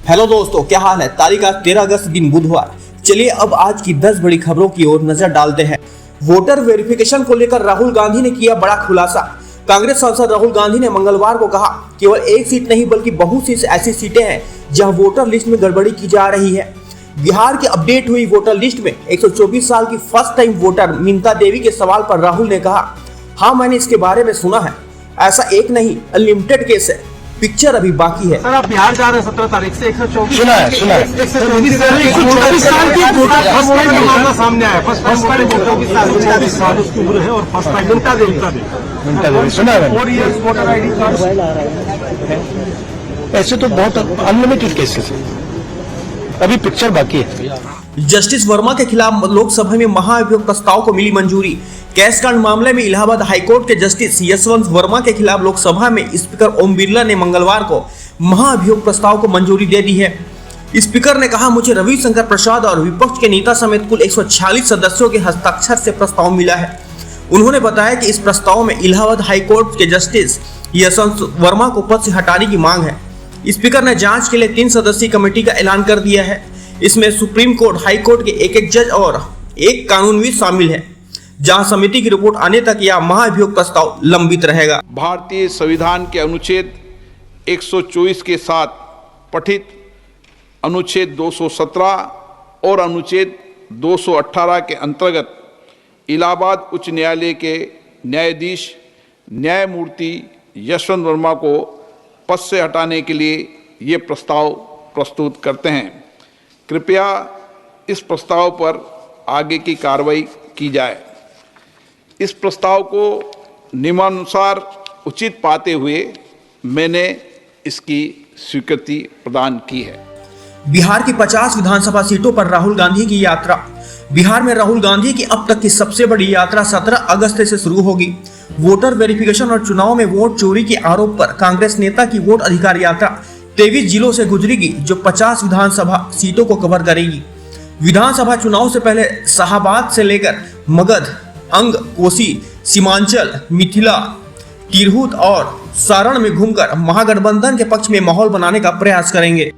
Hello दोस्तों, क्या हाल है। तारीख आज 13 अगस्त दिन बुधवार। चलिए अब आज की 10 बड़ी खबरों की ओर नजर डालते हैं। वोटर वेरिफिकेशन को लेकर राहुल गांधी ने किया बड़ा खुलासा। कांग्रेस सांसद राहुल गांधी ने मंगलवार को कहा केवल एक सीट नहीं बल्कि बहुत सी ऐसी सीटें हैं जहां वोटर लिस्ट में गड़बड़ी की जा रही है। बिहार की अपडेट हुई वोटर लिस्ट में 124 साल की फर्स्ट टाइम वोटर मीनता देवी के सवाल पर राहुल ने कहा, हाँ मैंने इसके बारे में सुना है, ऐसा एक नहीं अनलिमिटेड केस है, पिक्चर अभी बाकी है। सर आप बिहार जा रहे हैं 17 तारीख से 124 सुना है 124 साल की वोटर फर्स्ट टाइम का मामला सामने आया। फर्स्ट टाइम 124 साल उसकी उम्र है और फर्स्ट टाइम मिनता देवी सुना है। 4 इयर्स वोटर आईडी कार्ड। ऐसे तो बहुत अनलिमिटेड केसेस है, अभी पिक्चर बाकी है। जस्टिस वर्मा के खिलाफ लोकसभा में महाभियोग प्रस्ताव को मिली मंजूरी। कैश कांड मामले में इलाहाबाद हाईकोर्ट के जस्टिस यशवंत वर्मा के खिलाफ लोकसभा में स्पीकर ओम बिरला ने मंगलवार को महाभियोग प्रस्ताव को मंजूरी दे दी है। स्पीकर ने कहा, मुझे रविशंकर प्रसाद और विपक्ष के नेता समेत कुल 146 सदस्यों के हस्ताक्षर से प्रस्ताव मिला है। उन्होंने बताया कि इस प्रस्ताव में इलाहाबाद हाईकोर्ट के जस्टिस यशवंत वर्मा को पद से हटाने की मांग है। स्पीकर ने जांच के लिए 3 सदस्यीय कमेटी का ऐलान कर दिया है। इसमें सुप्रीम कोर्ट, हाई कोर्ट के एक जज और एक कानूनविद शामिल है, जहां समिति की रिपोर्ट आने तक यह महाभियोग प्रस्ताव लंबित रहेगा। भारतीय संविधान के अनुच्छेद 124 के साथ पठित अनुच्छेद 217 और अनुच्छेद 218 के अंतर्गत इलाहाबाद उच्च न्यायालय के न्यायाधीश न्यायमूर्ति यशवंत वर्मा को पद से हटाने के लिए ये प्रस्ताव प्रस्तुत करते हैं। कृपया इस प्रस्ताव पर आगे की कार्रवाई की जाए। इस प्रस्ताव को नियमानुसार उचित पाते हुए मैंने इसकी स्वीकृति प्रदान की है। बिहार की 50 विधानसभा सीटों पर राहुल गांधी की यात्रा। बिहार में राहुल गांधी की अब तक की सबसे बड़ी यात्रा 17 अगस्त से शुरू होगी। वोटर वेरिफिकेशन और चुनाव में वोट चोरी के आरोप पर कांग्रेस नेता की वोट अधिकार यात्रा 23 जिलों से गुजरेगी, जो 50 विधानसभा सीटों को कवर करेगी। विधानसभा चुनाव से पहले शाहबाद से लेकर मगध, अंग, कोसी, सीमांचल, मिथिला, तिरहुत और सारण में घूमकर महागठबंधन के पक्ष में माहौल बनाने का प्रयास करेंगे।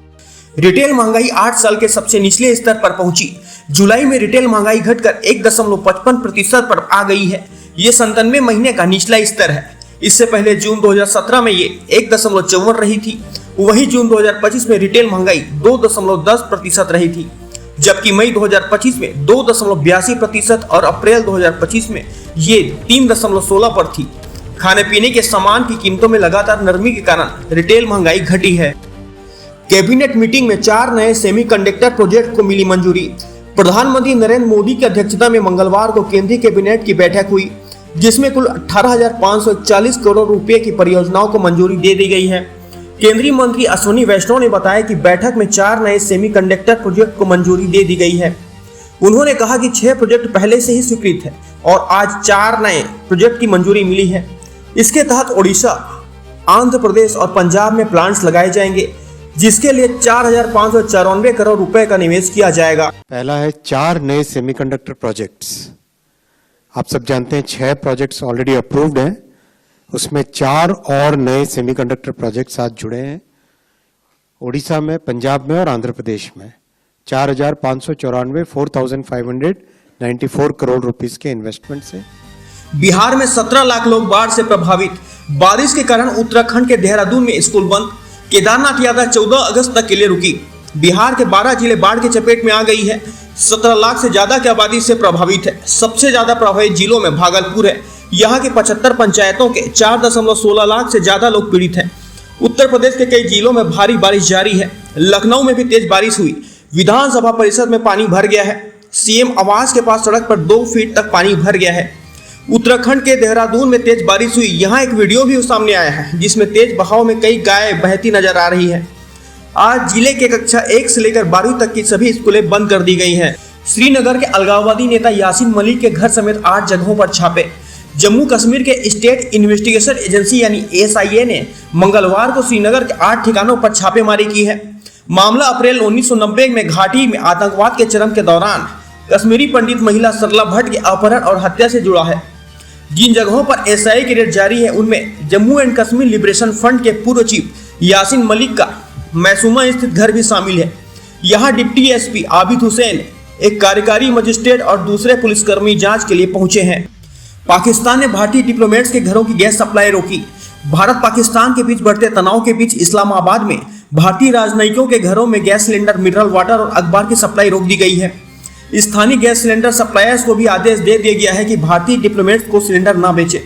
रिटेल महंगाई 8 साल के सबसे निचले स्तर पर पहुंची। जुलाई में रिटेल महंगाई घटकर 1.55% पर आ गई है। ये 97 महीने का निचला स्तर है। इससे पहले जून 2017 में ये 1.54 रही थी। वही जून 2025 में रिटेल महंगाई 2.10% रही थी, जबकि मई 2025 में 2.82% और अप्रैल 2025 में ये 3.16 पर थी। खाने पीने के सामान की कीमतों में लगातार नरमी के कारण रिटेल महंगाई घटी है। कैबिनेट मीटिंग में 4 नए सेमीकंडक्टर प्रोजेक्ट को मिली मंजूरी। प्रधानमंत्री नरेंद्र मोदी की अध्यक्षता में मंगलवार को केंद्रीय कैबिनेट की बैठक हुई, जिसमें कुल 18,541 करोड़ रुपए की परियोजनाओं को मंजूरी दे दी गई है। केंद्रीय मंत्री अश्विनी वैष्णव ने बताया कि बैठक में 4 नए सेमीकंडक्टर प्रोजेक्ट को मंजूरी दे दी गई है। उन्होंने कहा कि 6 प्रोजेक्ट पहले से ही स्वीकृत है और आज 4 नए प्रोजेक्ट की मंजूरी मिली है। इसके तहत ओडिशा, आंध्र प्रदेश और पंजाब में प्लांट्स लगाए जाएंगे, जिसके लिए 4,594 करोड़ रुपए का निवेश किया जाएगा। पहला है 4 नए सेमीकंडक्टर प्रोजेक्ट्स। आप सब जानते हैं 6 प्रोजेक्ट्स ऑलरेडी अप्रूव्ड हैं, उसमें 4 और नए सेमीकंडक्टर प्रोजेक्ट्स आज जुड़े हैं। ओडिशा में, पंजाब में और आंध्र प्रदेश में 4,594 करोड़ रुपीस के इन्वेस्टमेंट से। बिहार में 17 लाख लोग बाढ़ से प्रभावित। बारिश के कारण उत्तराखंड के देहरादून में स्कूल बंद। केदारनाथ यात्रा 14 अगस्त तक के लिए रुकी। बिहार के 12 जिले बाढ़ की चपेट में आ गई है। 17 लाख से ज्यादा की आबादी से प्रभावित है। सबसे ज्यादा प्रभावित जिलों में भागलपुर है। यहाँ के 75 पंचायतों के 4.16 लाख से ज्यादा लोग पीड़ित हैं। उत्तर प्रदेश के कई जिलों में भारी बारिश जारी है। लखनऊ में भी तेज बारिश हुई। विधानसभा परिसर में पानी भर गया है। सीएम आवास के पास सड़क पर 2 फीट तक पानी भर गया है। उत्तराखंड के देहरादून में तेज बारिश हुई। यहाँ एक वीडियो भी सामने आया है, जिसमें तेज बहाव में कई गाय बहती नजर आ रही है। आज जिले के कक्षा 1 से लेकर 12वीं तक की सभी स्कूलें बंद कर दी गई हैं। श्रीनगर के अलगाववादी नेता यासीन मलिक के घर समेत 8 जगहों पर छापे। जम्मू कश्मीर के स्टेट इन्वेस्टिगेशन एजेंसी यानी SIA ने मंगलवार को श्रीनगर के 8 ठिकानों पर छापेमारी की है। मामला अप्रैल 1990 में घाटी में आतंकवाद के चरम के दौरान कश्मीरी पंडित महिला सरला भट्ट के अपहरण और हत्या से जुड़ा है। जिन जगहों पर SIA की रेड जारी है, उनमें Jammu and Kashmir liberation front के पूर्व चीफ यासीन मलिक का मैसूमा स्थित घर भी शामिल है। यहाँ डिप्टी एसपी आबिद हुसैन, एक कार्यकारी मजिस्ट्रेट और दूसरे पुलिसकर्मी जांच के लिए पहुंचे हैं। पाकिस्तान ने भारतीय डिप्लोमेट्स के घरों की गैस सप्लाई रोकी। भारत पाकिस्तान के बीच बढ़ते तनाव के बीच इस्लामाबाद में भारतीय राजनयिकों के घरों में गैस सिलेंडर, मिनरल वाटर और अखबार की सप्लाई रोक दी गई है। स्थानीय गैस सिलेंडर सप्लायर्स को भी आदेश दे दिया गया है कि भारतीय डिप्लोमेट्स को सिलेंडर न बेचे।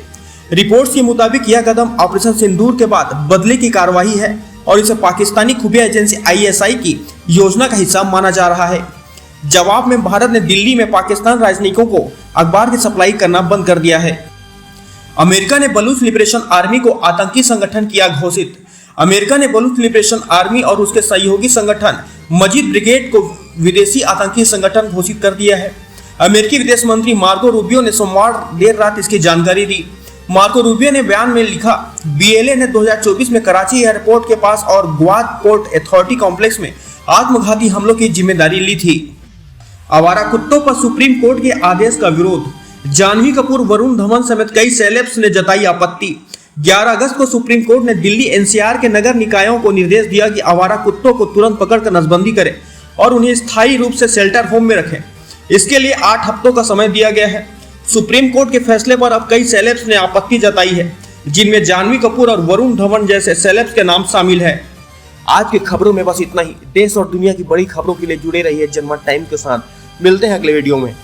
रिपोर्ट्स के मुताबिक यह कदम ऑपरेशन सिंदूर के बाद बदले की कार्रवाई है और इसे पाकिस्तानी खुफिया एजेंसी ISI की योजना का हिस्सा माना जा रहा है। जवाब में भारत ने दिल्ली में पाकिस्तान राजनयिकों को अखबार की सप्लाई करना बंद कर दिया है। अमेरिका ने बलूच लिबरेशन आर्मी को आतंकी संगठन किया घोषित। अमेरिका ने बलूच लिबरेशन आर्मी और उसके सहयोगी संगठन मजीद ब्रिगेड को विदेशी आतंकी संगठन घोषित कर दिया है। अमेरिकी विदेश मंत्री मार्को रूबियो ने सोमवार देर रात इसकी जानकारी दी। मार्को रूबियो ने बयान में लिखा, BLA ने 2024 में कराची एयरपोर्ट के पास और ग्वाद पोर्ट अथॉरिटी कॉम्प्लेक्स में आत्मघाती हमलों की जिम्मेदारी ली थी। आवारा कुत्तों पर सुप्रीम कोर्ट के आदेश का विरोध। जानवी कपूर, वरुण धवन समेत कई सेलेब्स ने जताई आपत्ति। 11 अगस्त को सुप्रीम कोर्ट ने दिल्ली NCR के नगर निकायों को निर्देश दिया कि आवारा कुत्तों को तुरंत पकड़कर नसबंदी करें और उन्हें स्थायी रूप से शेल्टर होम में रखें। इसके लिए 8 हफ्तों का समय दिया गया है। सुप्रीम कोर्ट के फैसले पर अब कई सेलेब्स ने आपत्ति जताई है, जिनमें जानवी कपूर और वरुण धवन जैसे सेलेब्स के नाम शामिल है। आज की खबरों में बस इतना ही। देश और दुनिया की बड़ी खबरों के लिए जुड़े रहिए जनमत टाइम के साथ। मिलते हैं अगले वीडियो में।